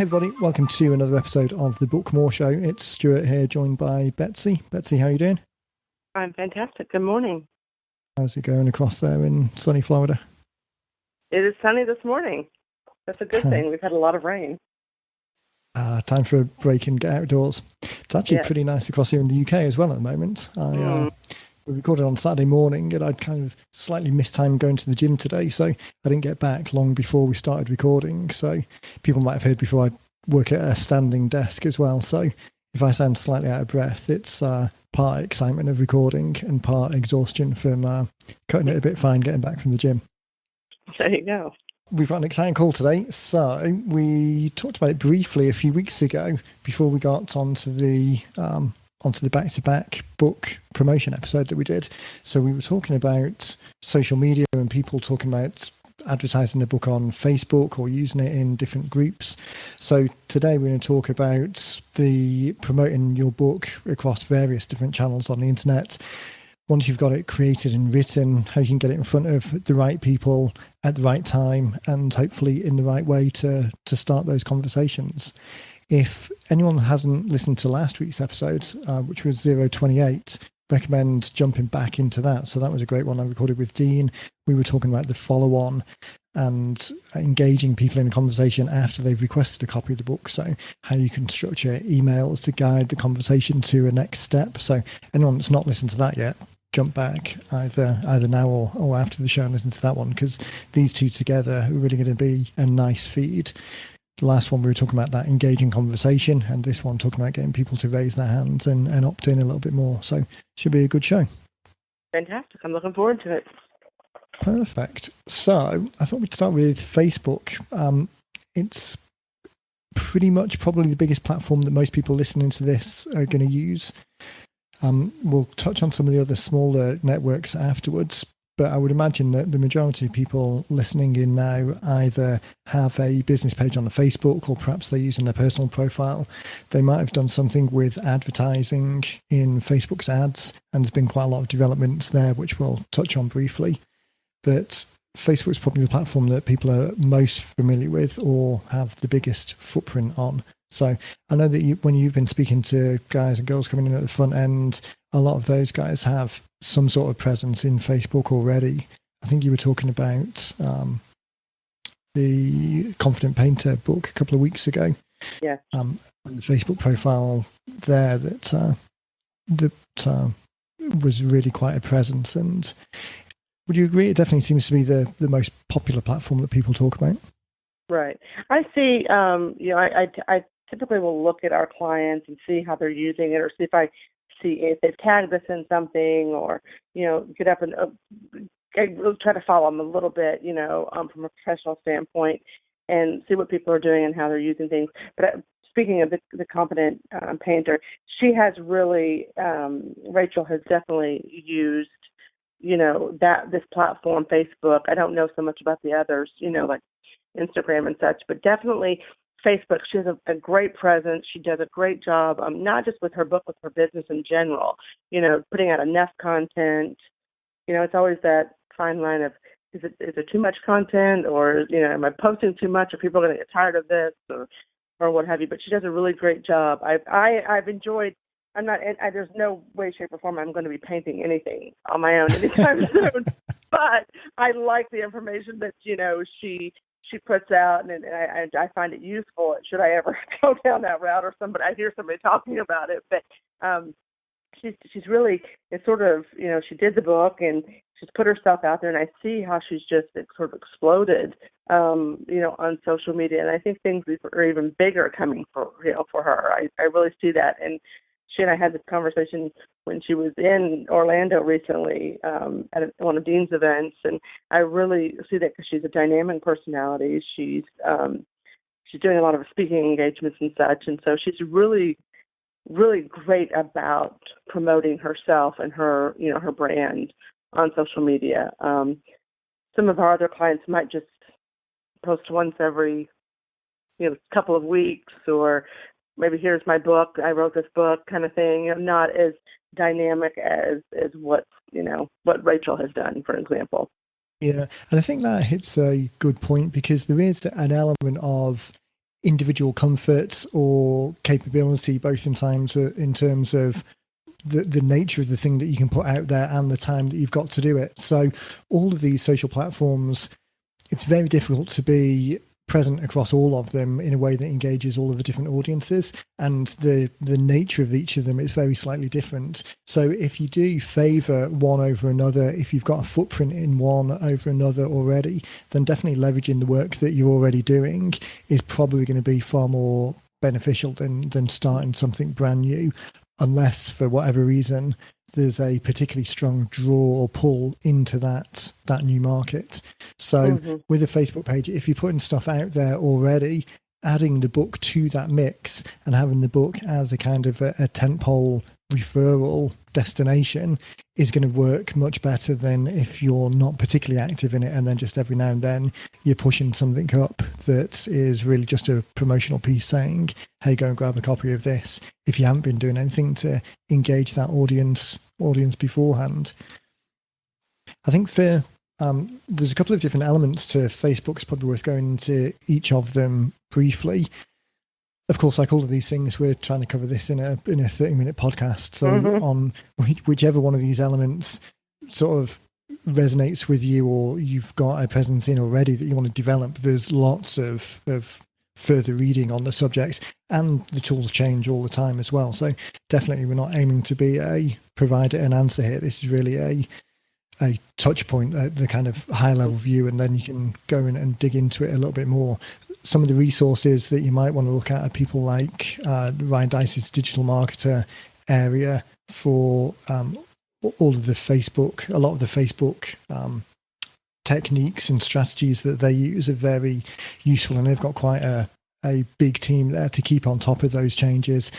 Hey everybody, welcome to another episode of the Book More Show. It's Stuart here, joined by Betsy. Betsy, how are you doing? I'm fantastic. Good morning. How's it going across there in sunny Florida? It is sunny this morning. That's a good thing. We've had a lot of rain. Time for a break and get outdoors. It's actually pretty nice across here in the UK as well at the moment. We recorded on Saturday morning and I'd kind of slightly missed time going to the gym today, so I didn't get back long before we started recording. So people might have heard before, I work at a standing desk as well. So if I sound slightly out of breath, it's part excitement of recording and part exhaustion from cutting it a bit fine, getting back from the gym. There you go. We've got an exciting call today. So we talked about it briefly a few weeks ago before we got onto the back-to-back book promotion episode that we did. So we were talking about social media and people talking about advertising their book on Facebook or using it in different groups. So today we're going to talk about the promoting your book across various different channels on the internet. Once you've got it created and written, how you can get it in front of the right people at the right time and hopefully in the right way to start those conversations. If anyone hasn't listened to last week's episode, which was 028, recommend jumping back into that. So that was a great one I recorded with Dean. We were talking about the follow-on and engaging people in a conversation after they've requested a copy of the book. So how you can structure emails to guide the conversation to a next step. So anyone that's not listened to that yet, jump back either now or after the show and listen to that one, because these two together are really going to be a nice feed. The last one we were talking about that engaging conversation, and this one talking about getting people to raise their hands and opt in a little bit more. So should be a good show. Fantastic. I'm looking forward to it. Perfect. So I thought we'd start with Facebook. It's pretty much probably the biggest platform that most people listening to this are going to use. We'll touch on some of the other smaller networks afterwards, but I would imagine that the majority of people listening in now either have a business page on the Facebook or perhaps they're using their personal profile. They might have done something with advertising in Facebook's ads, and there's been quite a lot of developments there, which we'll touch on briefly. But Facebook's probably the platform that people are most familiar with or have the biggest footprint on. So I know that when you've been speaking to guys and girls coming in at the front end, a lot of those guys have some sort of presence in Facebook already. I think you were talking about the Confident Painter book a couple of weeks ago. Yeah. And the Facebook profile there that was really quite a presence. And would you agree? It definitely seems to be the most popular platform that people talk about. Right. I see. I typically will look at our clients and see how they're using it, or see if they've tagged us in something, or get up and try to follow them a little bit, from a professional standpoint, and see what people are doing and how they're using things. But speaking of the Confident Painter, she has really Rachel has definitely used this platform, Facebook. I don't know so much about the others, like Instagram and such, but definitely Facebook. She has a great presence. She does a great job, not just with her book, with her business in general, putting out enough content. It's always that fine line of, is it too much content, or, am I posting too much? Are people going to get tired of this, or what have you? But she does a really great job. I've enjoyed. There's no way, shape, or form I'm going to be painting anything on my own anytime soon. But I like the information that she puts out, and I find it useful. Should I ever go down that route, or I hear somebody talking about it? But she's really, it's sort of, she did the book and she's put herself out there, and I see how she's just sort of exploded, on social media. And I think things are even bigger coming for her. I really see that. And she and I had this conversation when she was in Orlando recently at one of Dean's events, and I really see that because she's a dynamic personality. She's doing a lot of speaking engagements and such, and so she's really, really great about promoting herself and her brand on social media. Some of our other clients might just post once every couple of weeks, or maybe here's my book, I wrote this book kind of thing, not as dynamic as what Rachel has done, for example. Yeah, and I think that hits a good point, because there is an element of individual comfort or capability, both in terms of the nature of the thing that you can put out there and the time that you've got to do it. So all of these social platforms, it's very difficult to be present across all of them in a way that engages all of the different audiences, and the nature of each of them is very slightly different. So if you do favor one over another, if you've got a footprint in one over another already, then definitely leveraging the work that you're already doing is probably going to be far more beneficial than starting something brand new, unless for whatever reason there's a particularly strong draw or pull into that new market. So with a Facebook page, if you're putting stuff out there already, adding the book to that mix and having the book as a kind of a tentpole referral destination is going to work much better than if you're not particularly active in it, and then just every now and then you're pushing something up that is really just a promotional piece saying, hey, go and grab a copy of this, if you haven't been doing anything to engage that audience beforehand. I think there's a couple of different elements to Facebook. It's probably worth going into each of them briefly. Of course, like all of these things, we're trying to cover this in a 30-minute podcast. So on whichever one of these elements sort of resonates with you, or you've got a presence in already that you want to develop, there's lots of further reading on the subject, and the tools change all the time as well. So definitely we're not aiming to be provide an answer here. This is really a touch point, the kind of high level view, and then you can go in and dig into it a little bit more. Some of the resources that you might want to look at are people like Ryan Deiss' Digital Marketer area for all of the Facebook, a lot of the Facebook techniques and strategies that they use are very useful, and they've got quite a big team there to keep on top of those changes.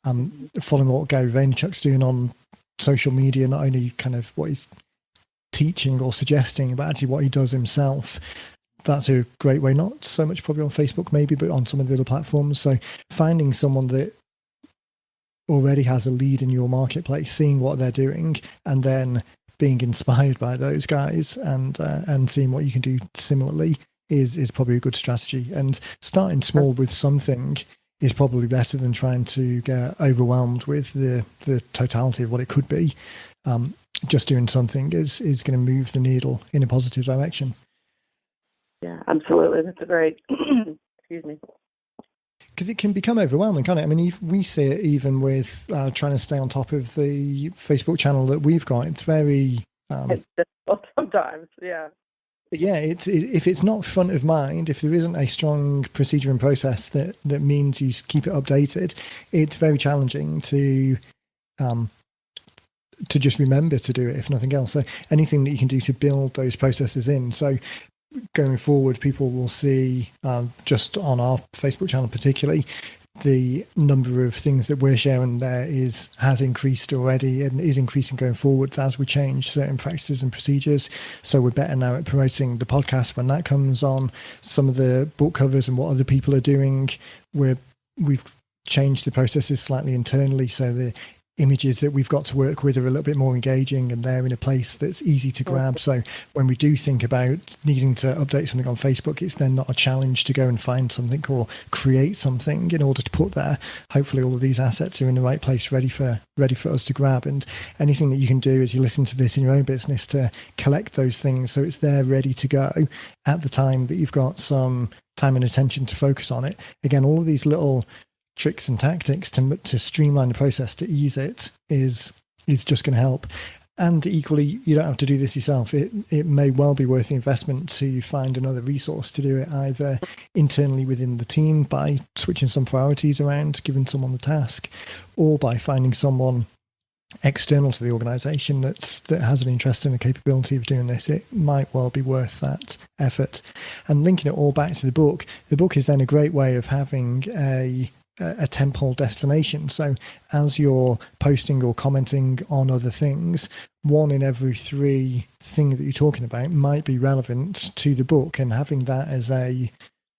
Following what Gary Vaynerchuk's doing on social media, not only kind of what he's teaching or suggesting, but actually what he does himself. That's a great way, not so much probably on Facebook maybe, but on some of the other platforms. So finding someone that already has a lead in your marketplace, seeing what they're doing, and then being inspired by those guys and seeing what you can do similarly is probably a good strategy. And starting small with something is probably better than trying to get overwhelmed with the totality of what it could be. Just doing something is going to move the needle in a positive direction. Yeah, absolutely. That's a great, excuse me. Because it can become overwhelming, can't it? I mean, we see it even with trying to stay on top of the Facebook channel that we've got. It's very... it's difficult sometimes, yeah. Yeah, if it's not front of mind, if there isn't a strong procedure and process that means you keep it updated, it's very challenging to just remember to do it, if nothing else. So anything that you can do to build those processes in. So going forward, people will see just on our Facebook channel particularly, the number of things that we're sharing there has increased already and is increasing going forwards as we change certain practices and procedures. So we're better now at promoting the podcast when that comes on. Some of the book covers and what other people are doing, we've changed the processes slightly internally, so the images that we've got to work with are a little bit more engaging and they're in a place that's easy to grab. So when we do think about needing to update something on Facebook, it's then not a challenge to go and find something or create something in order to put there. Hopefully all of these assets are in the right place, ready for us to grab. And anything that you can do as you listen to this in your own business to collect those things so it's there ready to go at the time that you've got some time and attention to focus on it. Again, all of these little tricks and tactics to streamline the process, to ease it, is just going to help. And equally, you don't have to do this yourself. It may well be worth the investment to find another resource to do it, either internally within the team by switching some priorities around, giving someone the task, or by finding someone external to the organization that has an interest in the capability of doing this. It might well be worth that effort. And linking it all back to the book is then a great way of having a tentpole destination. So as you're posting or commenting on other things, 1 in every 3 thing that you're talking about might be relevant to the book, and having that as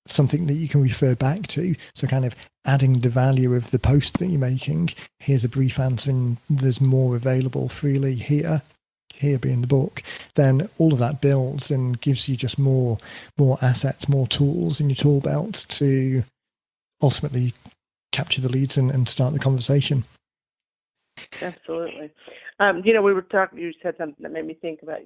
something that you can refer back to. So kind of adding the value of the post that you're making. Here's a brief answer and there's more available freely here being the book. Then all of that builds and gives you just more assets, more tools in your tool belt to ultimately capture the leads and start the conversation. Absolutely. We were talking, you said something that made me think about,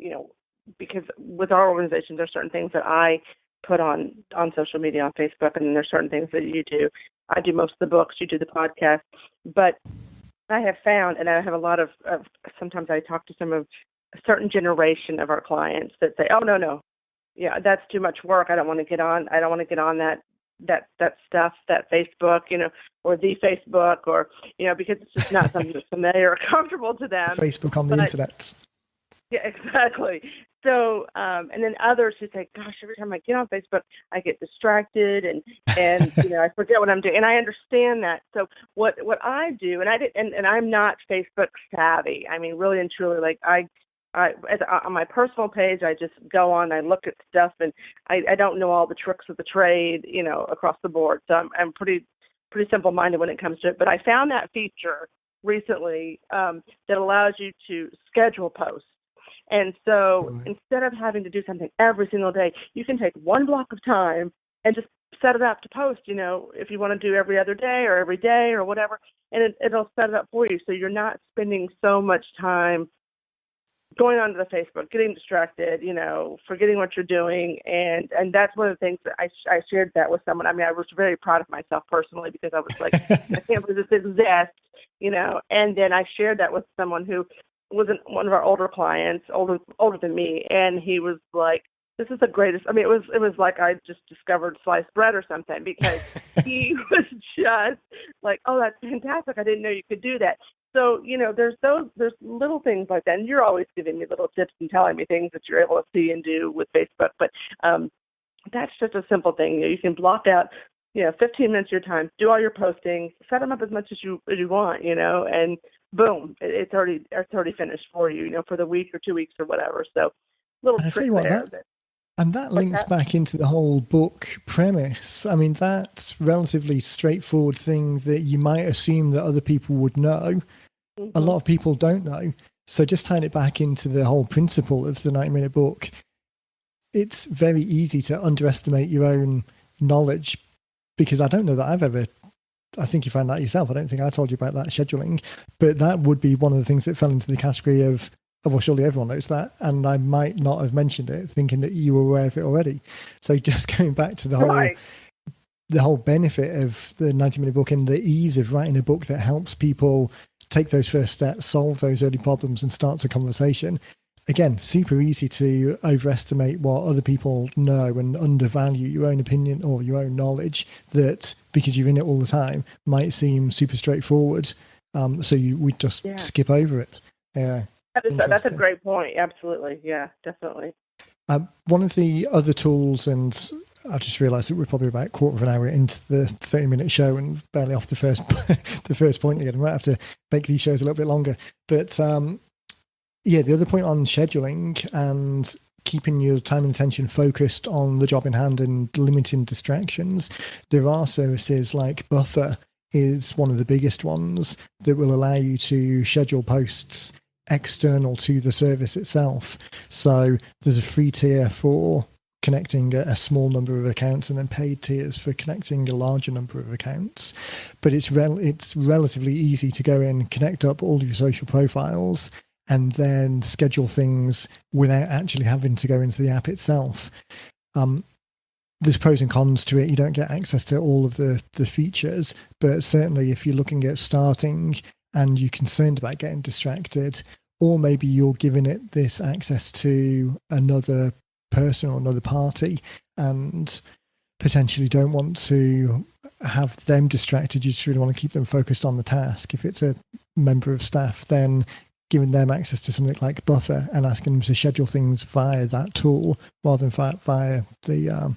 because with our organization, there's certain things that I put on social media, on Facebook, and then there's certain things that you do. I do most of the books, you do the podcast, but I have found, and I have a lot of sometimes I talk to some of a certain generation of our clients that say, oh, no, yeah, that's too much work. I don't want to get on that stuff, that Facebook, or the Facebook, or, because it's just not something that's familiar or comfortable to them. Facebook on the internet. Yeah, exactly. So, and then others who say, gosh, every time I get on Facebook, I get distracted and I forget what I'm doing. And I understand that. So what I do, and I'm not Facebook savvy. I mean, really and truly, like on my personal page, I just go on, I look at stuff, and I don't know all the tricks of the trade, across the board. So I'm pretty simple-minded when it comes to it. But I found that feature recently that allows you to schedule posts. And so instead of having to do something every single day, you can take one block of time and just set it up to post, if you want to do every other day or every day or whatever, and it'll set it up for you. So you're not spending so much time going onto the Facebook, getting distracted, forgetting what you're doing. And that's one of the things that I shared that with someone. I mean, I was very proud of myself personally because I was like, I can't believe this exists, and then I shared that with someone who was one of our older clients, older than me, and he was like, "This is the greatest." I mean, it was like I just discovered sliced bread or something, because he was just like, "Oh, that's fantastic! I didn't know you could do that." So there's little things like that, and you're always giving me little tips and telling me things that you're able to see and do with Facebook. But that's just a simple thing. You can block out 15 minutes of your time, do all your postings, set them up as much as you want, and boom, it's already finished for you, for the week or 2 weeks or whatever. So little trick there. That links back into the whole book premise. I mean, that's relatively straightforward thing that you might assume that other people would know. Mm-hmm. A lot of people don't know. So just tying it back into the whole principle of the 90-minute book, it's very easy to underestimate your own knowledge, because I don't know that I think you found that yourself. I don't think I told you about that scheduling, but that would be one of the things that fell into the category of, oh, well, surely everyone knows that. And I might not have mentioned it, thinking that you were aware of it already. So just going back to the whole benefit of the 90-minute book and the ease of writing a book that helps people take those first steps, solve those early problems, and start a conversation. Again, super easy to overestimate what other people know and undervalue your own opinion or your own knowledge that, because you're in it all the time, might seem super straightforward. So we just skip over it. Yeah, that's a great point. Absolutely. Yeah, definitely. One of the other tools, and I just realised that we're probably about a quarter of an hour into the 30-minute show and barely off the first point again. I might have to make these shows a little bit longer. But the other point on scheduling and keeping your time and attention focused on the job in hand and limiting distractions, there are services like Buffer is one of the biggest ones that will allow you to schedule posts external to the service itself. So there's a free tier for connecting a small number of accounts and then paid tiers for connecting a larger number of accounts. But it's relatively easy to go in, connect up all your social profiles, and then schedule things without actually having to go into the app itself. There's pros and cons to it. You don't get access to all of the features, but certainly if you're looking at starting and you're concerned about getting distracted, or maybe you're giving it this access to another person or another party and potentially don't want to have them distracted, you just really want to keep them focused on the task. If it's a member of staff, then giving them access to something like Buffer and asking them to schedule things via that tool rather than via the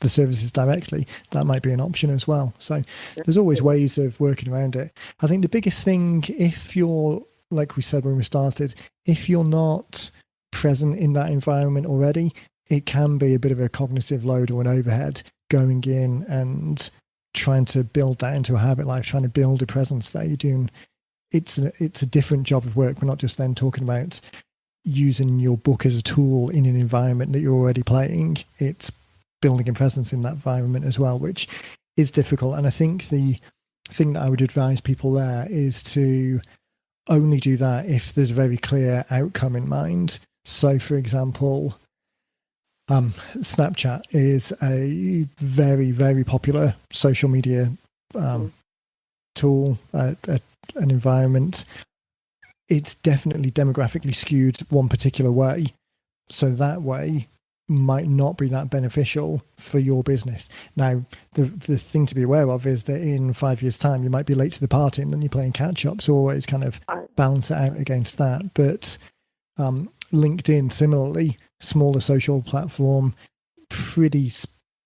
services directly, that might be an option as well. So there's always ways of working around it. I think the biggest thing, if you're, like we said when we started, if you're not present in that environment already, it can be a bit of a cognitive load or an overhead going in and trying to build that into a habit, like trying to build a presence there. You're doing it's a different job of work. We're not just then talking about using your book as a tool in an environment that you're already playing. It's building a presence in that environment as well, which is difficult. And I think the thing that I would advise people there is to only do that if there's a very clear outcome in mind. So, for example, Snapchat is a very, very popular social media tool, an environment. It's definitely demographically skewed one particular way. So that way might not be that beneficial for your business. Now, the thing to be aware of is that in 5 years' time, you might be late to the party and then you're playing catch up. So always kind of balance it out against that. But LinkedIn, similarly, smaller social platform, pretty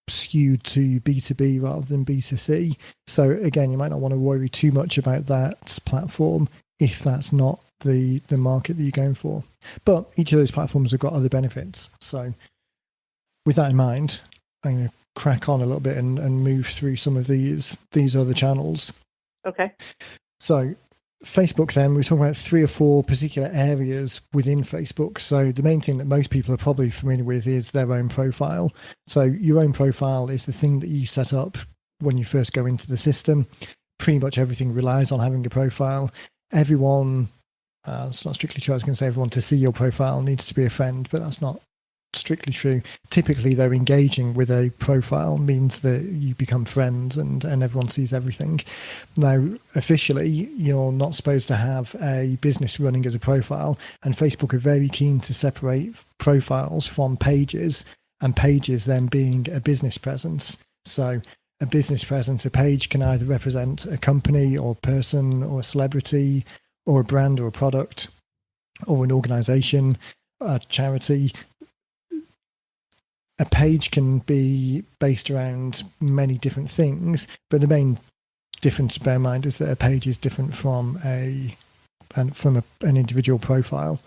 skewed to B2B rather than B2C. So again, you might not want to worry too much about that platform if that's not the market that you're going for. But each of those platforms have got other benefits. So with that in mind, I'm going to crack on a little bit and move through some of these other channels. Okay. So Facebook, then, we're talking about 3 or 4 particular areas within Facebook. So the main thing that most people are probably familiar with is their own profile. So your own profile is the thing that you set up when you first go into the system. Pretty much everything relies on having a profile. Everyone, it's not strictly true, I was going to say everyone to see your profile needs to be a friend, but that's not strictly true. Typically, though, engaging with a profile means that you become friends and everyone sees everything. Now, officially, you're not supposed to have a business running as a profile, and Facebook are very keen to separate profiles from pages, and pages then being a business presence. So a business presence, a page can either represent a company or a person or a celebrity or a brand or a product or an organization, a charity. A page can be based around many different things, but the main difference to bear in mind is that a page is different from an individual profile.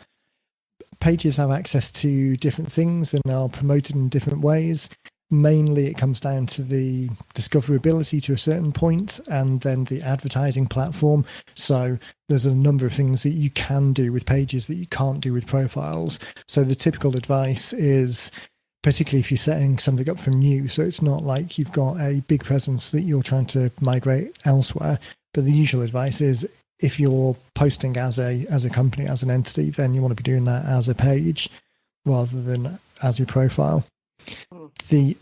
Pages have access to different things and are promoted in different ways. Mainly, it comes down to the discoverability to a certain point and then the advertising platform. So there's a number of things that you can do with pages that you can't do with profiles. So the typical advice is, particularly if you're setting something up from new, so it's not like you've got a big presence that you're trying to migrate elsewhere. But the usual advice is if you're posting as a company, as an entity, then you want to be doing that as a page rather than as your profile. The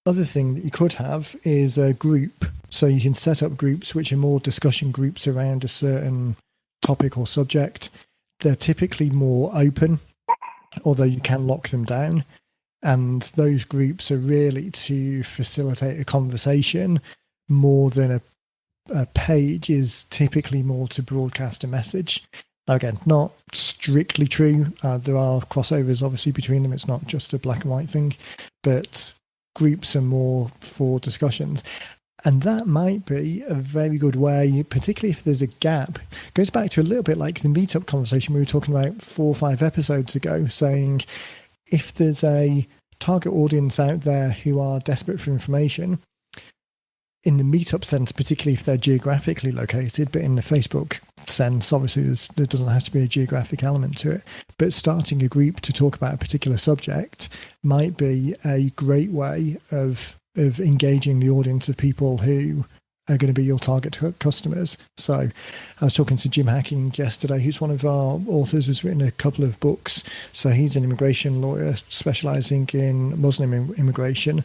other thing that you could have is a group. So you can set up groups which are more discussion groups around a certain topic or subject. They're typically more open, although you can lock them down. And those groups are really to facilitate a conversation more than a page is typically more to broadcast a message. Now, again, not strictly true. There are crossovers, obviously, between them. It's not just a black and white thing, but groups are more for discussions. And that might be a very good way, particularly if there's a gap. It goes back to a little bit like the meetup conversation we were talking about 4 or 5 episodes ago, saying if there's a target audience out there who are desperate for information, in the meetup sense, particularly if they're geographically located, but in the Facebook sense, obviously there doesn't have to be a geographic element to it. But starting a group to talk about a particular subject might be a great way of engaging the audience of people who are going to be your target customers. So I was talking to Jim Hacking yesterday, who's one of our authors, who's written a couple of books. So he's an immigration lawyer specializing in Muslim immigration.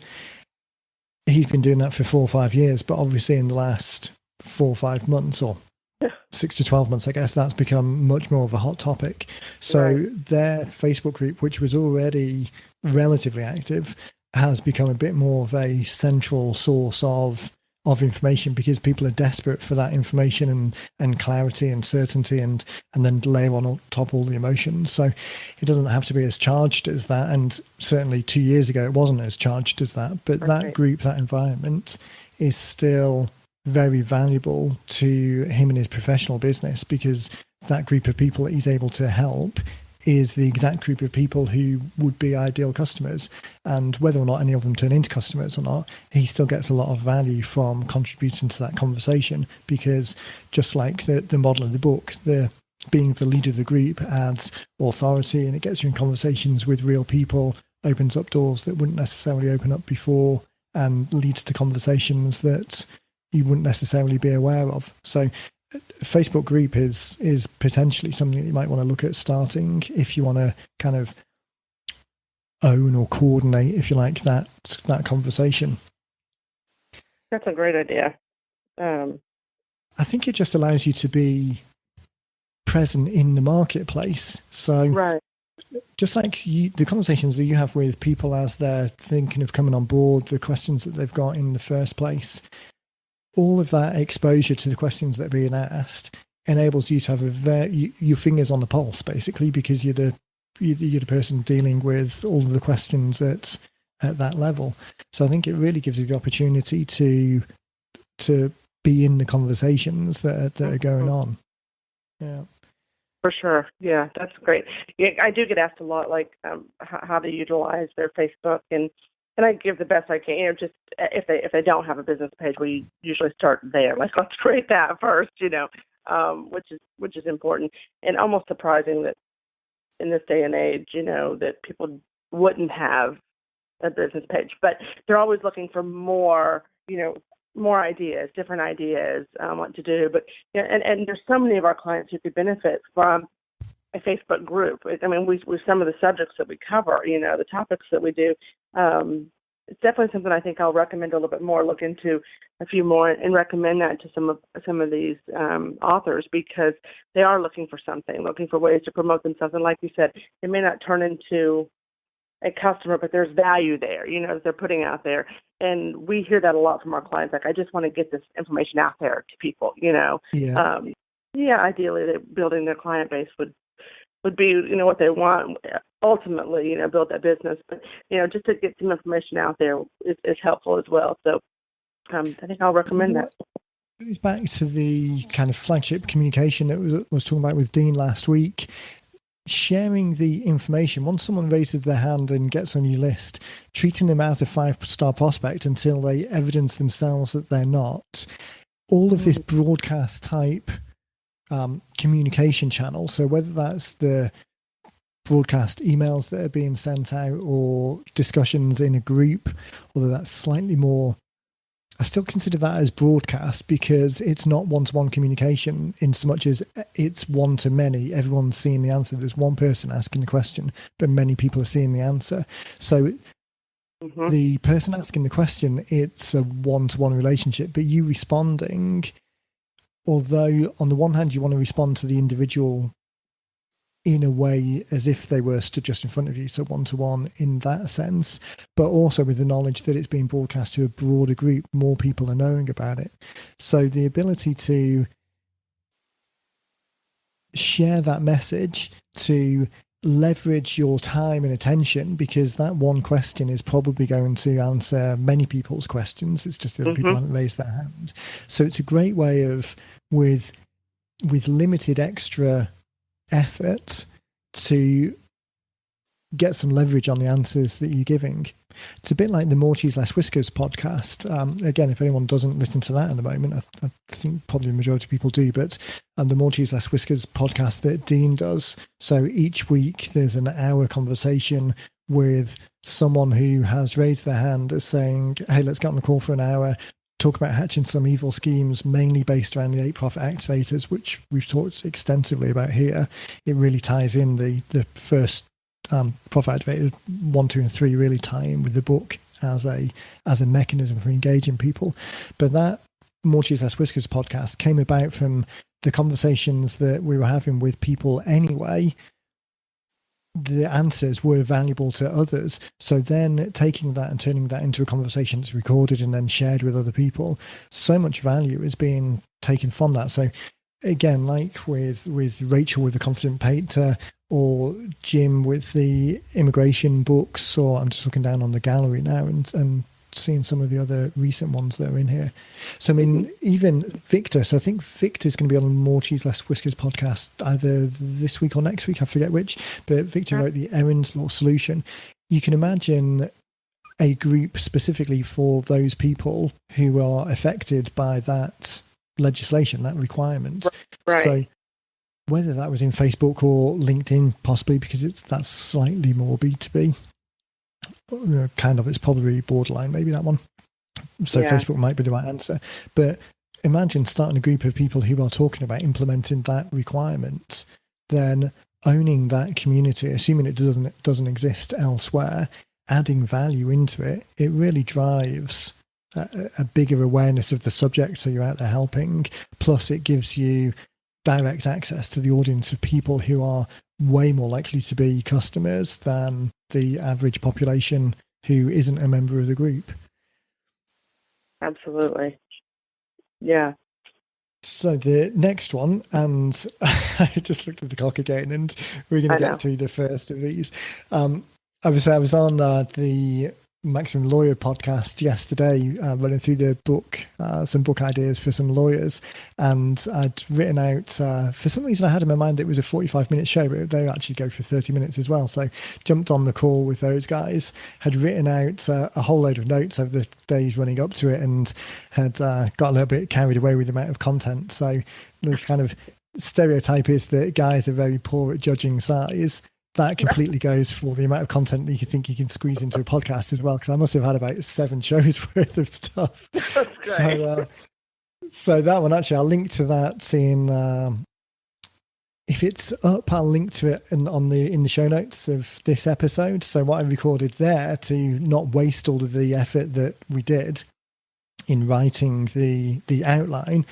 He's been doing that for 4 or 5 years, but obviously in the last 4 or 5 months, or 6 to 12 months, I guess, that's become much more of a hot topic. So their Facebook group, which was already relatively active, has become a bit more of a central source of information because people are desperate for that information and clarity and certainty and then layer on top all the emotions. So it doesn't have to be as charged as that. And certainly 2 years ago, it wasn't as charged as that. But that group, that environment is still very valuable to him and his professional business because that group of people that he's able to help is the exact group of people who would be ideal customers. And whether or not any of them turn into customers or not, he still gets a lot of value from contributing to that conversation because just like the model of the book, being the leader of the group adds authority and it gets you in conversations with real people, opens up doors that wouldn't necessarily open up before, and leads to conversations that you wouldn't necessarily be aware of. So a Facebook group is potentially something that you might want to look at starting if you want to kind of own or coordinate, if you like, that conversation. That's a great idea. I think it just allows you to be present in the marketplace. So right. Just like the conversations that you have with people as they're thinking of coming on board, the questions that they've got in the first place, all of that exposure to the questions that are being asked enables you to have your fingers on the pulse, basically, because you're the person dealing with all of the questions at that level. So I think it really gives you the opportunity to be in the conversations that are going on. Yeah. For sure. Yeah, that's great. Yeah, I do get asked a lot, like how to utilize their Facebook, and I give the best I can. Just if they don't have a business page, we usually start there. Like, let's create that first, which is important, and almost surprising that in this day and age, that people wouldn't have a business page, but they're always looking for more, more ideas, different ideas, what to do. But and there's so many of our clients who could benefit from a Facebook group. I mean, with some of the subjects that we cover, the topics that we do, it's definitely something I think I'll recommend a little bit more. Look into a few more and recommend that to some of these authors, because they are looking for ways to promote themselves. And like you said, it may not turn into a customer, but there's value there, that they're putting out there. And we hear that a lot from our clients. Like, I just want to get this information out there to people, Yeah. Ideally, building their client base would be, what they want ultimately, build that business. But, just to get some information out there is helpful as well. So I think I'll recommend that. It goes back to the kind of flagship communication that was talking about with Dean last week. Sharing the information, once someone raises their hand and gets on your list, treating them as a 5-star prospect until they evidence themselves that they're not. All of this broadcast type communication channel. So whether that's the broadcast emails that are being sent out or discussions in a group, although that's slightly more, I still consider that as broadcast because it's not one-to-one communication in so much as it's one-to-many. Everyone's seeing the answer. There's one person asking the question, but many people are seeing the answer. So the person asking the question, it's a one-to-one relationship, but you responding, although on the one hand you want to respond to the individual in a way as if they were stood just in front of you, so one-to-one in that sense, but also with the knowledge that it's being broadcast to a broader group, more people are knowing about it. So the ability to share that message, to leverage your time and attention, because that one question is probably going to answer many people's questions. It's just that people haven't raised their hand. So it's a great way of, with limited extra effort, to get some leverage on the answers that you're giving. It's a bit like the More Cheese Less Whiskers podcast. Again, if anyone doesn't listen to that at the moment, I think probably the majority of people do, but the More Cheese Less Whiskers podcast that Dean does. So each week there's an hour conversation with someone who has raised their hand as saying, hey, let's get on the call for an hour, talk about hatching some evil schemes, mainly based around the 8 profit activators, which we've talked extensively about here. It really ties in the first profit activator 1, 2, and 3 really tie in with the book as a mechanism for engaging people. But that More Cheese Less Whiskers podcast came about from the conversations that we were having with people anyway. The answers were valuable to others. So then taking that and turning that into a conversation that's recorded and then shared with other people, so much value is being taken from that. So again, like with Rachel with The Confident Painter, or Jim with the immigration books, or I'm just looking down on the gallery now and seeing some of the other recent ones that are in here. So, I mean, even Victor. So I think Victor's going to be on the More Cheese Less Whiskers podcast either this week or next week. I forget which. But Victor wrote the Erin's Law Solution. You can imagine a group specifically for those people who are affected by that legislation, that requirement. Right. So whether that was in Facebook or LinkedIn, possibly, because that's slightly more B2B. Kind of, it's probably borderline, maybe that one. So Facebook might be the right answer. But imagine starting a group of people who are talking about implementing that requirement, then owning that community, assuming it doesn't exist elsewhere, adding value into it. It really drives a bigger awareness of the subject, so you're out there helping. Plus, it gives you direct access to the audience of people who are way more likely to be customers than the average population who isn't a member of the group. Absolutely. Yeah. So the next one, and I just looked at the clock again, and we're going to get through the first of these. I was on the Maximum Lawyer podcast yesterday, running through the book, some book ideas for some lawyers, and I'd written out, for some reason I had in my mind it was a 45-minute show, but they actually go for 30 minutes as well. So jumped on the call with those guys, had written out a whole load of notes over the days running up to it, and had got a little bit carried away with the amount of content. So the kind of stereotype is that guys are very poor at judging size. That completely goes for the amount of content that you think you can squeeze into a podcast as well, because I must have had about 7 shows worth of stuff. So that one, actually, I'll link to that if it's up, I'll link to it in the show notes of this episode. So what I recorded there, to not waste all of the effort that we did in writing the outline,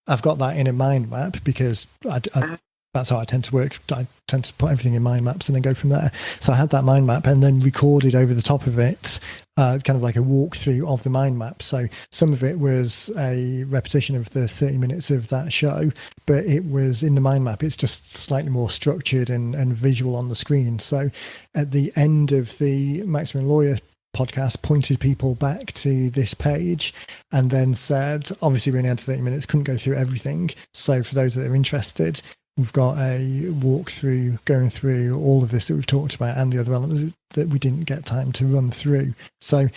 I've got that in a mind map, because that's how I tend to work. I tend to put everything in mind maps and then go from there. So I had that mind map and then recorded over the top of it, kind of like a walkthrough of the mind map. So some of it was a repetition of the 30 minutes of that show, but it was in the mind map. It's just slightly more structured and visual on the screen. So at the end of the Maximum Lawyer podcast, pointed people back to this page and then said, obviously we only had 30 minutes, couldn't go through everything. So for those that are interested, we've got a walkthrough going through all of this that we've talked about and the other elements that we didn't get time to run through. So,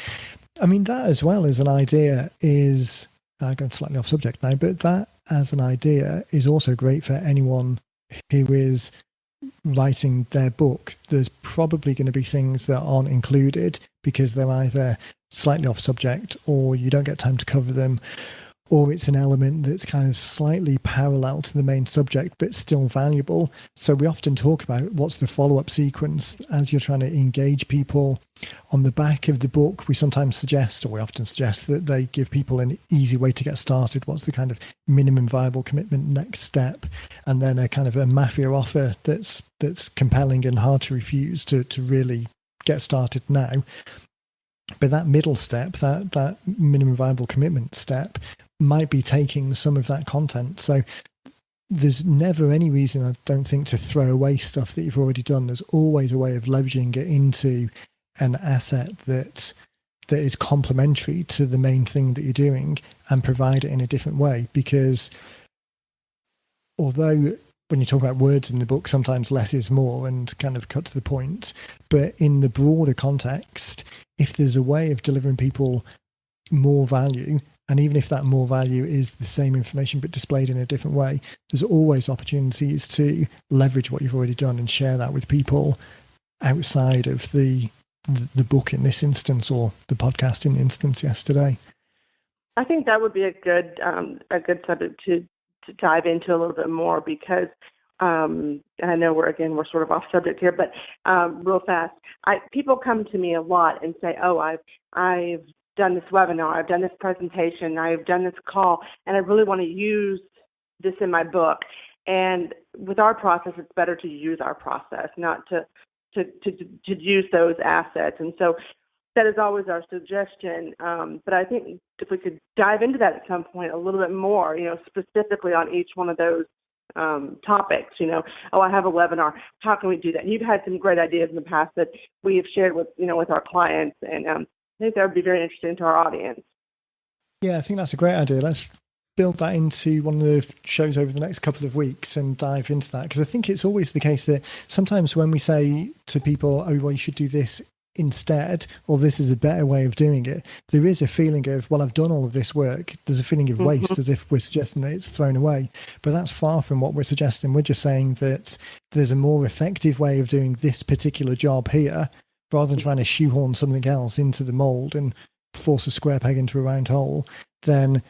I mean, that as well as an idea is, going slightly off subject now, but that as an idea is also great for anyone who is writing their book. There's probably going to be things that aren't included because they're either slightly off subject or you don't get time to cover them, or it's an element that's kind of slightly parallel to the main subject, but still valuable. So we often talk about what's the follow-up sequence as you're trying to engage people. On the back of the book, we sometimes suggest, or we often suggest, that they give people an easy way to get started. What's the kind of minimum viable commitment next step? And then a kind of a mafia offer that's compelling and hard to refuse to really get started now. But that middle step, that minimum viable commitment step, might be taking some of that content. So there's never any reason, I don't think, to throw away stuff that you've already done. There's always a way of leveraging it into an asset that is complementary to the main thing that you're doing and provide it in a different way. Because although when you talk about words in the book, sometimes less is more and kind of cut to the point, but in the broader context, if there's a way of delivering people more value, and even if that more value is the same information but displayed in a different way, there's always opportunities to leverage what you've already done and share that with people outside of the book in this instance, or the podcast in the instance yesterday. I think that would be a good subject to dive into a little bit more, because and I know we're sort of off subject here, but real fast, people come to me a lot and say, "Oh, I've done this webinar, I've done this presentation, I've done this call, and I really want to use this in my book." And with our process, it's better to use our process, not to use those assets. And so that is always our suggestion. But I think if we could dive into that at some point a little bit more, specifically on each one of those topics, I have a webinar, how can we do that? And you've had some great ideas in the past that we have shared with our clients, and I think that would be very interesting to our audience. Yeah, I think that's a great idea. Let's build that into one of the shows over the next couple of weeks and dive into that, because I think it's always the case that sometimes when we say to people, "Oh, well, you should do this instead," or "this is a better way of doing it," there is a feeling of, well, I've done all of this work. There's a feeling of waste, as if we're suggesting that it's thrown away. But that's far from what we're suggesting. We're just saying that there's a more effective way of doing this particular job here, rather than trying to shoehorn something else into the mold. And force a square peg into a round hole, then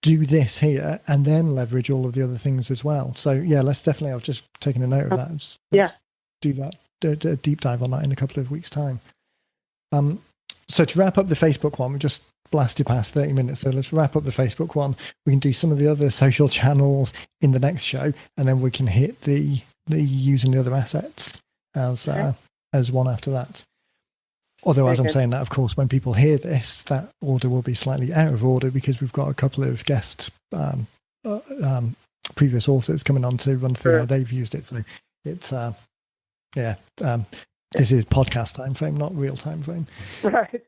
do this here and then leverage all of the other things as well. So yeah, let's definitely, I've just taken a note of that. Let's do that, a deep dive on that in a couple of weeks' time. So to wrap up the Facebook one, we just blasted past 30 minutes. So let's wrap up the Facebook one. We can do some of the other social channels in the next show, and then we can hit the using the other assets as one after that. Although, as I'm saying that, of course, when people hear this, that order will be slightly out of order because we've got a couple of guest previous authors coming on to run through how they've used it. So it's, this is podcast time frame, not real time frame. Right.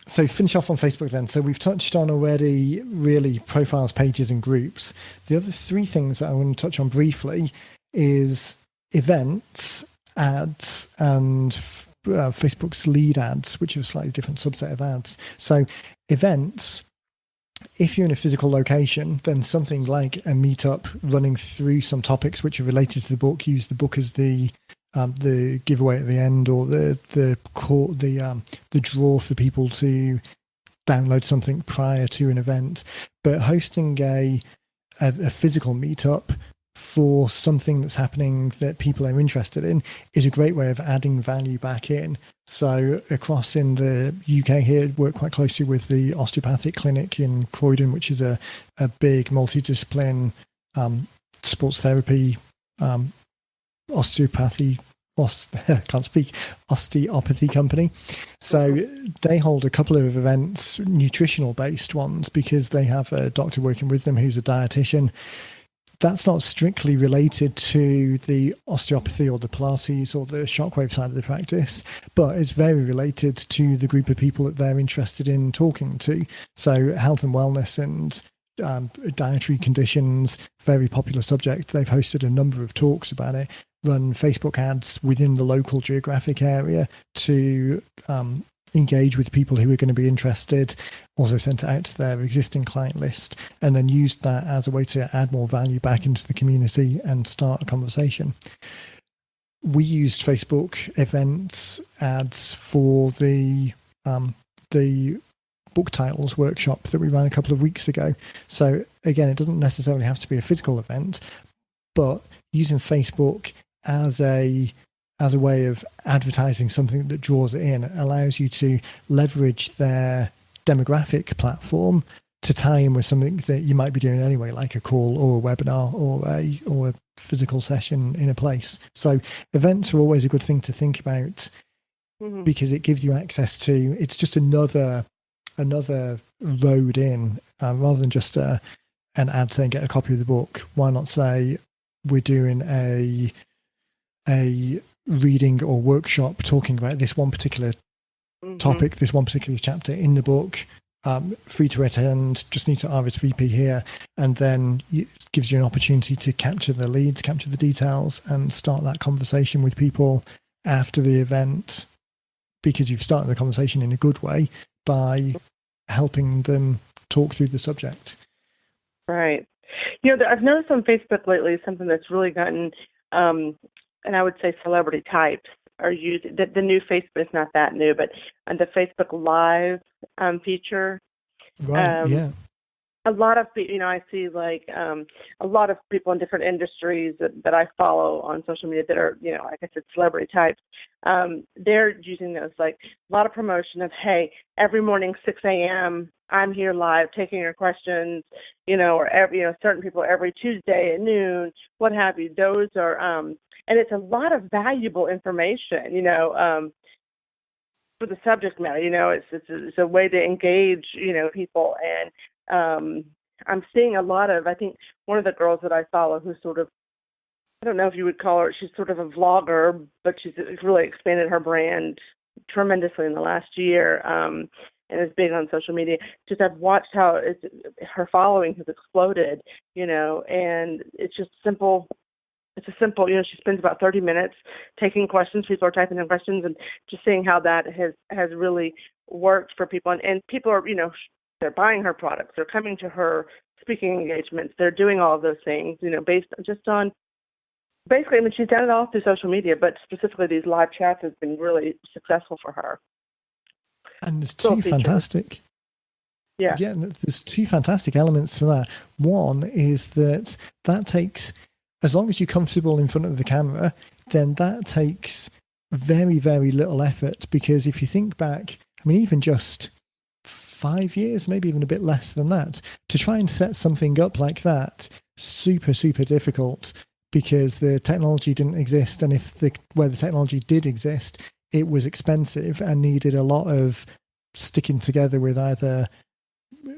So finish off on Facebook then. So we've touched on already really profiles, pages, and groups. The other three things that I want to touch on briefly is events, ads, and Facebook's lead ads, which are a slightly different subset of ads. So events, if you're in a physical location, then something like a meetup running through some topics which are related to the book, use the book as the giveaway at the end, or the draw for people to download something prior to an event. But hosting a physical meetup for something that's happening that people are interested in is a great way of adding value back in. So across in the UK here, work quite closely with the osteopathic clinic in Croydon, which is a big multidiscipline sports therapy osteopathy company. So they hold a couple of events, nutritional based ones, because they have a doctor working with them who's a dietitian. That's not strictly related to the osteopathy or the Pilates or the shockwave side of the practice, but it's very related to the group of people that they're interested in talking to. So health and wellness and dietary conditions, very popular subject. They've hosted a number of talks about it, run Facebook ads within the local geographic area to engage with people who are going to be interested, also sent it out to their existing client list, and then used that as a way to add more value back into the community and start a conversation. We used Facebook events ads for the book titles workshop that we ran a couple of weeks ago. So again, it doesn't necessarily have to be a physical event, but using Facebook as a way of advertising something that draws it in allows you to leverage their demographic platform to tie in with something that you might be doing anyway, like a call or a webinar or a physical session in a place. So events are always a good thing to think about because it gives you access to, it's just another road in, rather than just an ad saying get a copy of the book. Why not say we're doing a reading or workshop talking about this one particular topic, this one particular chapter in the book, free to attend, just need to RSVP here, and then it gives you an opportunity to capture the leads, capture the details, and start that conversation with people after the event, because you've started the conversation in a good way by helping them talk through the subject. Right. You know, I've noticed on Facebook lately something that's really gotten, and I would say celebrity types are using, the new Facebook is not that new, but the Facebook Live feature. Right, yeah. A lot of people, you know, I see like a lot of people in different industries that I follow on social media that are, you know, like I said, celebrity types. They're using those, like a lot of promotion of, hey, every morning 6 a.m. I'm here live taking your questions, you know, or certain people every Tuesday at noon, what have you. Those are, and it's a lot of valuable information, you know, for the subject matter. You know, it's a way to engage, you know, people. And I'm seeing a lot of, I think one of the girls that I follow who's sort of, I don't know if you would call her, she's sort of a vlogger, but she's really expanded her brand tremendously in the last year, and is big on social media. Just I've watched how her following has exploded, you know, and it's just simple. It's a simple, you know, she spends about 30 minutes taking questions. People are typing in questions and just seeing how that has really worked for people. And people are, you know, they're buying her products. They're coming to her speaking engagements. They're doing all of those things, you know, based just on, basically, I mean, she's done it all through social media, but specifically these live chats has been really successful for her. And there's Still two features. fantastic. Yeah. Yeah, there's two fantastic elements to that. One is that takes, as long as you're comfortable in front of the camera, then that takes very, very little effort. Because if you think back, I mean, even just 5 years, maybe even a bit less than that, to try and set something up like that, super, super difficult, because the technology didn't exist. And where the technology did exist, it was expensive and needed a lot of sticking together with either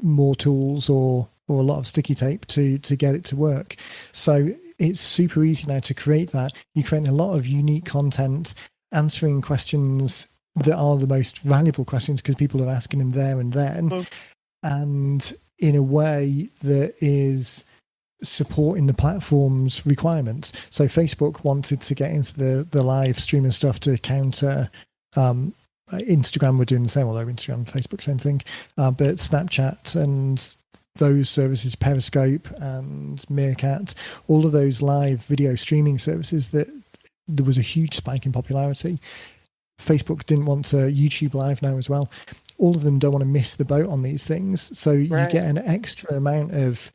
more tools or a lot of sticky tape to get it to work. So it's super easy now to create that. You create a lot of unique content, answering questions that are the most valuable questions because people are asking them there and then, and in a way that is supporting the platform's requirements. So Facebook wanted to get into the live streaming stuff to counter Instagram were doing the same, although Instagram and Facebook, same thing. But Snapchat and those services, Periscope and Meerkat, all of those live video streaming services, that there was a huge spike in popularity. Facebook didn't want to, YouTube Live now as well. All of them don't want to miss the boat on these things. So you get an extra amount of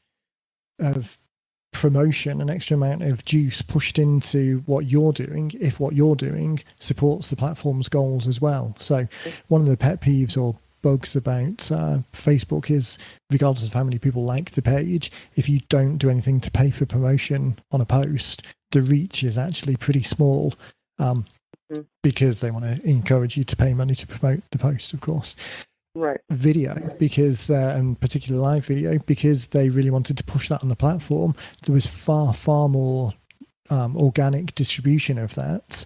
promotion, an extra amount of juice pushed into what you're doing if what you're doing supports the platform's goals as well. So one of the pet peeves or bugs about Facebook is, regardless of how many people like the page, if you don't do anything to pay for promotion on a post, the reach is actually pretty small, because they want to encourage you to pay money to promote the post, of course. Right. Video, because and particularly live video, because they really wanted to push that on the platform. There was far more organic distribution of that,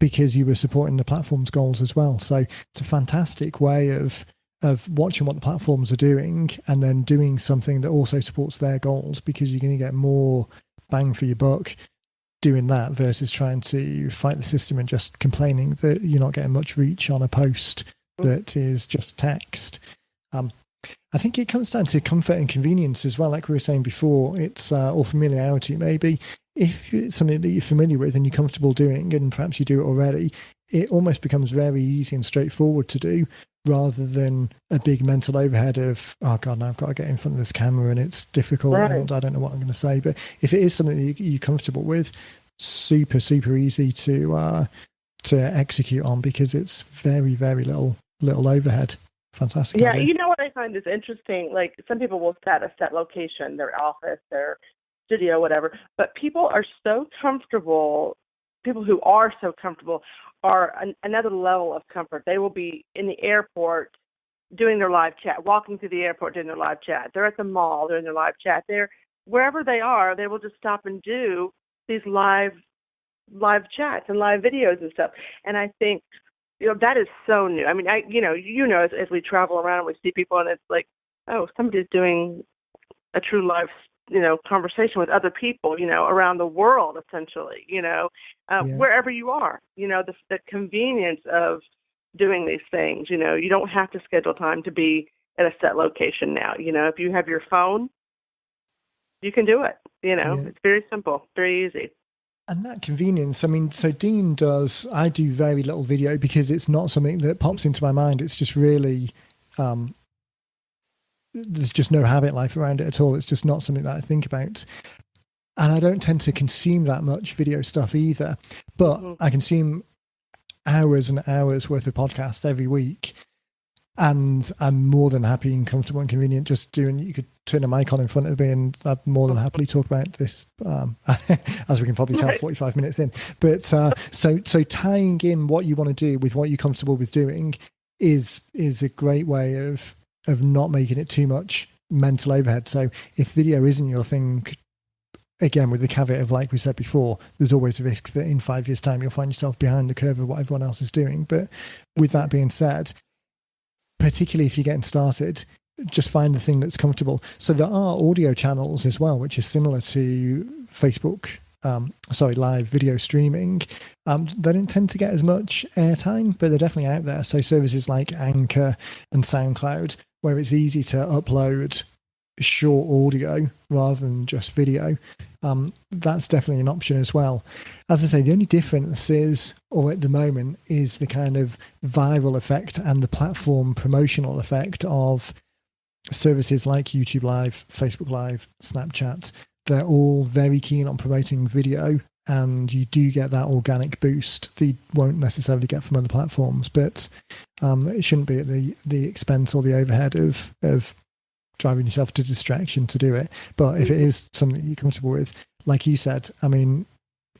because you were supporting the platform's goals as well. So it's a fantastic way of watching what the platforms are doing and then doing something that also supports their goals, because you're going to get more bang for your buck doing that versus trying to fight the system and just complaining that you're not getting much reach on a post that is just text. I think it comes down to comfort and convenience as well. Like we were saying before, it's or familiarity maybe. If it's something that you're familiar with and you're comfortable doing, and perhaps you do it already, it almost becomes very easy and straightforward to do, rather than a big mental overhead of, oh God, now I've got to get in front of this camera and it's difficult and I don't know what I'm going to say. But if it is something that you're comfortable with, super, super easy to execute on, because it's very, very little overhead. Fantastic. Yeah, idea. you know what I find is interesting? Like, some people will set a set location, their office, their studio, whatever, but people are so comfortable. People who are so comfortable are another level of comfort. They will be in the airport doing their live chat, walking through the airport doing their live chat. They're at the mall doing their live chat. They're wherever they are, they will just stop and do these live chats and live videos and stuff. And I think, that is so new. I mean, as we travel around, we see people, and it's like, oh, somebody's doing a true live, conversation with other people, around the world, essentially, wherever you are, the convenience of doing these things. You don't have to schedule time to be at a set location now. If you have your phone, you can do it. It's very simple, very easy. And that convenience, I mean, so I do very little video because it's not something that pops into my mind. It's just really, there's just no habit life around it at all. It's just not something that I think about. And I don't tend to consume that much video stuff either, but I consume hours and hours worth of podcasts every week. And I'm more than happy and comfortable and convenient just doing, you could turn a mic on in front of me and I'd more than happily talk about this, as we can probably tell, 45 minutes in. But so tying in what you want to do with what you're comfortable with doing is a great way of not making it too much mental overhead. So if video isn't your thing, again, with the caveat of, like we said before, there's always a risk that in 5 years' time you'll find yourself behind the curve of what everyone else is doing. But with that being said, particularly if you're getting started, just find the thing that's comfortable. So there are audio channels as well, which is similar to Facebook, live video streaming. They don't tend to get as much airtime, but they're definitely out there. So services like Anchor and SoundCloud, where it's easy to upload short audio rather than just video, that's definitely an option as well. As I say, the only difference is, or at the moment, is the kind of viral effect and the platform promotional effect of services like YouTube Live, Facebook Live, Snapchat. They're all very keen on promoting video, and you do get that organic boost that you won't necessarily get from other platforms. But it shouldn't be at the expense or the overhead of driving yourself to distraction to do it. But if it is something that you're comfortable with, like you said, I mean,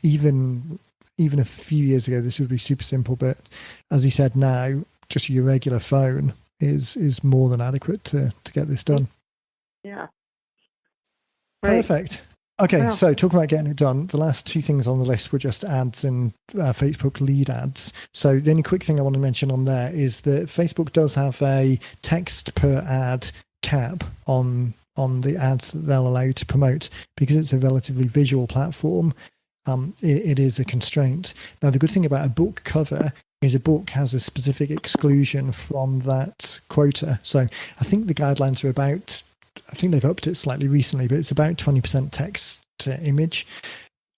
even a few years ago, this would be super simple. But as you said, now just your regular phone is more than adequate to get this done. Yeah. Right. Perfect. Okay, So talking about getting it done, the last two things on the list were just ads and Facebook lead ads. So the only quick thing I want to mention on there is that Facebook does have a text per ad cap on the ads that they'll allow you to promote, because it's a relatively visual platform. It is a constraint. Now, the good thing about a book cover is a book has a specific exclusion from that quota. So I think the guidelines are about, I think they've upped it slightly recently, but it's about 20% text to image.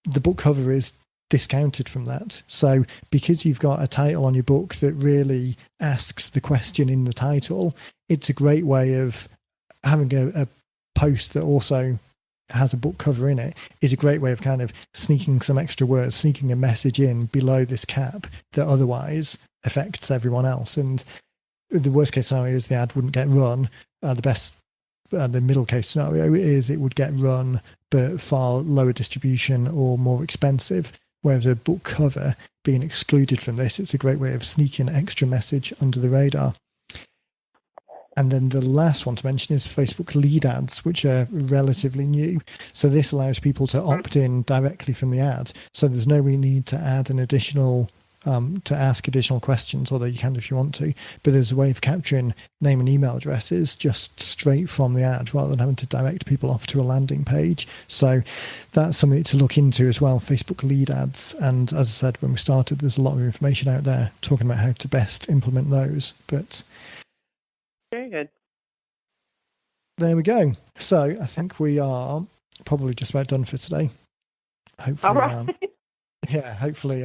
The book cover is discounted from that. So because you've got a title on your book that really asks the question in the title, it's a great way of having a post that also has a book cover in it, is a great way of kind of sneaking some extra words, sneaking a message in below this cap that otherwise affects everyone else. And the worst case scenario is the ad wouldn't get run. The middle case scenario is it would get run, but far lower distribution or more expensive. Whereas a book cover being excluded from this, it's a great way of sneaking extra message under the radar. And then the last one to mention is Facebook lead ads, which are relatively new. So this allows people to opt in directly from the ad. So there's no need to add an additional, to ask additional questions, although you can if you want to. But there's a way of capturing name and email addresses just straight from the ad rather than having to direct people off to a landing page. So that's something to look into as well, Facebook lead ads. And as I said, when we started, there's a lot of information out there talking about how to best implement those. But very good. There we go. So I think we are probably just about done for today. Hopefully, all right. Hopefully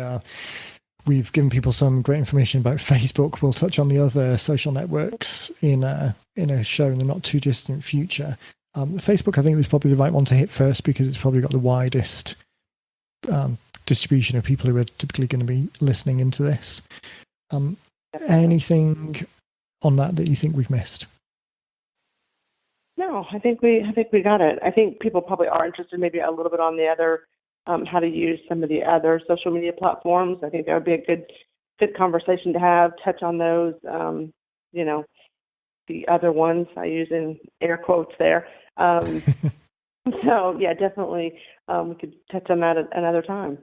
we've given people some great information about Facebook. We'll touch on the other social networks in a show in the not too distant future. Facebook, I think, was probably the right one to hit first because it's probably got the widest distribution of people who are typically going to be listening into this. Anything on that you think we've missed? No, I think we got it. I think people probably are interested maybe a little bit on the other, how to use some of the other social media platforms. I think that would be a good conversation to have, touch on those, the other ones I use in air quotes there. So yeah, definitely we could touch on that at another time.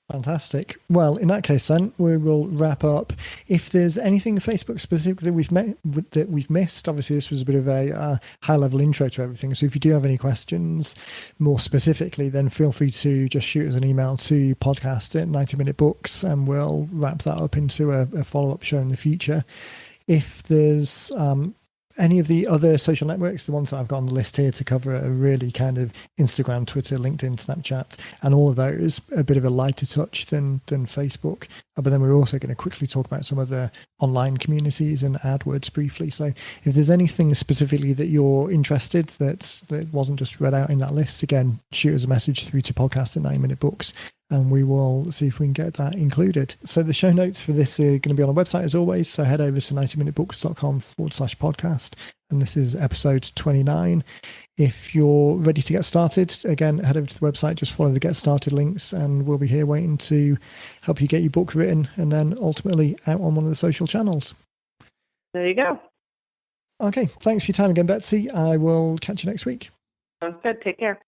Fantastic. Well, in that case, then we will wrap up. If there's anything Facebook specific that we've missed, obviously this was a bit of a high-level intro to everything. So if you do have any questions more specifically, then feel free to just shoot us an email to podcast@90minutebooks, and we'll wrap that up into a follow-up show in the future. If there's any of the other social networks, the ones that I've got on the list here to cover are really kind of Instagram, Twitter, LinkedIn, Snapchat, and all of those a bit of a lighter touch than Facebook. But then we're also going to quickly talk about some of the online communities and AdWords briefly. So if there's anything specifically that you're interested that wasn't just read out in that list, again, shoot us a message through to podcast@90minutebooks, and we will see if we can get that included. So the show notes for this are going to be on our website as always. So head over to 90minutebooks.com/podcast. And this is episode 29. If you're ready to get started, again, head over to the website, just follow the Get Started links, and we'll be here waiting to help you get your book written and then ultimately out on one of the social channels. There you go. Okay. Thanks for your time again, Betsy. I will catch you next week. Sounds good. Take care.